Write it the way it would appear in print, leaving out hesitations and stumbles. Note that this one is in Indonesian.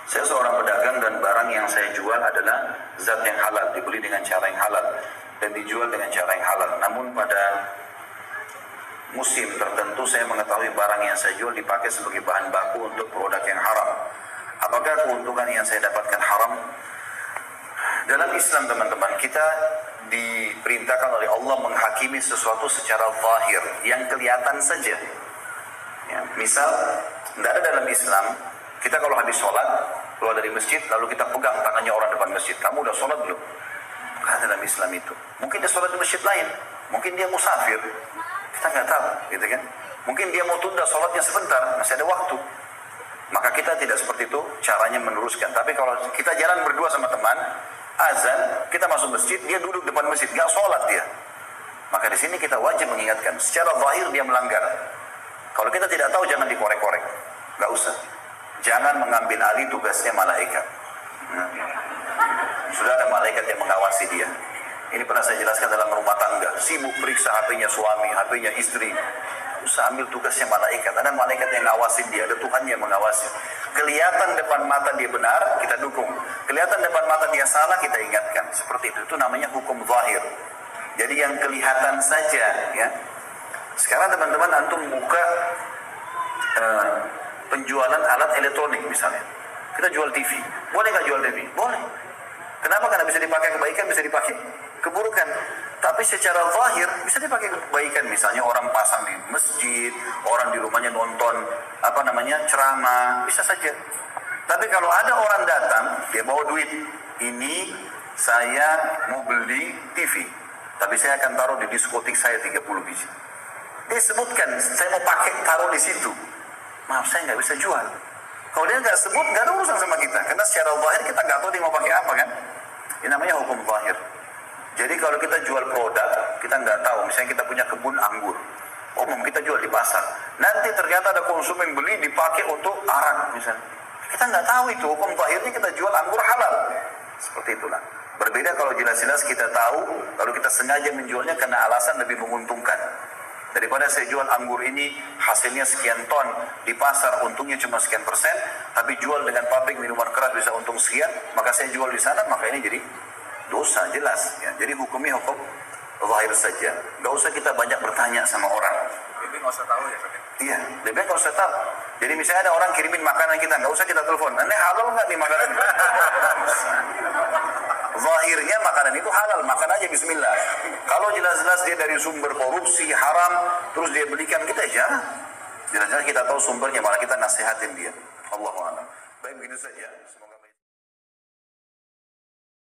Saya seorang pedagang dan barang yang saya jual adalah zat yang halal, dibeli dengan cara yang halal dan dijual dengan cara yang halal. Namun pada musim tertentu saya mengetahui barang yang saya jual dipakai sebagai bahan baku untuk produk yang haram. Apakah keuntungan yang saya dapatkan haram? Dalam Islam teman-teman, kita diperintahkan oleh Allah menghakimi sesuatu secara zahir, yang kelihatan saja. Ya, misal, tidak ada dalam Islam, kita kalau habis sholat, keluar dari masjid, lalu kita pegang tangannya orang depan masjid. Kamu udah sholat belum? Bukan dalam Islam itu. Mungkin dia sholat di masjid lain. Mungkin dia musafir. Kita nggak tahu, gitu kan? Mungkin dia mau tunda sholatnya sebentar, masih ada waktu. Maka kita tidak seperti itu caranya meneruskan. Tapi kalau kita jalan berdua sama teman, azan, kita masuk masjid, dia duduk depan masjid, nggak sholat dia. Maka di sini kita wajib mengingatkan. Secara zahir dia melanggar. Kalau kita tidak tahu, jangan dikorek-korek. Nggak usah. Jangan mengambil alih tugasnya malaikat. Sudah ada malaikat yang mengawasi dia. Ini pernah saya jelaskan dalam rumah tangga. Sibuk periksa HP-nya suami, HP-nya istri. Usah ambil tugasnya malaikat. Ada malaikat yang ngawasin dia, ada Tuhan yang mengawasi. Kelihatan depan mata dia benar, kita dukung. Kelihatan depan mata dia salah, kita ingatkan. Seperti itu. Itu namanya hukum zahir. Jadi yang kelihatan saja, ya. Sekarang teman-teman antum buka penjualan alat elektronik misalnya. Kita jual TV. Boleh nggak jual TV? Boleh. Kenapa? Karena bisa dipakai kebaikan, bisa dipakai keburukan. Tapi secara zahir bisa dipakai kebaikan. Misalnya orang pasang di masjid, orang di rumahnya nonton ceramah, bisa saja. Tapi kalau ada orang datang, dia bawa duit. Ini saya mau beli TV, tapi saya akan taruh di diskotik saya 30 biji. Dia sebutkan, saya mau pakai taruh di situ. Maaf, saya nggak bisa jual. Kalau dia nggak sebut, nggak ada urusan sama kita. Karena secara zahir kita nggak tahu dia mau pakai apa kan. Ini namanya hukum zahir. Jadi kalau kita jual produk, kita nggak tahu. Misalnya kita punya kebun anggur. Umum kita jual di pasar. Nanti ternyata ada konsumen beli dipakai untuk arak misalnya. Kita nggak tahu itu. Hukum zahirnya kita jual anggur halal. Seperti itulah. Berbeda kalau jelas-jelas kita tahu, lalu kita sengaja menjualnya karena alasan lebih menguntungkan. Daripada saya jual anggur ini hasilnya sekian ton, di pasar untungnya cuma sekian persen, tapi jual dengan pabrik minuman keras bisa untung sekian, maka saya jual di sana, maka ini jadi dosa jelas. Ya. Jadi hukumnya hukum zahir saja. Gak usah kita banyak bertanya sama orang. Lebih nggak usah tahu ya, Pak? Iya, lebih baik gak usah tahu. Jadi misalnya ada orang kirimin makanan kita, gak usah kita telepon. Ini halal nggak nih makanan? Zahirnya makanan itu halal, makan aja bismillah. Kalau jelas-jelas dia dari sumber korupsi, haram, terus dia belikan kita, jangan. Jelas-jelas kita tahu sumbernya, malah kita nasihatin dia. Allahu a'lam. Baik, begitu saja. Semoga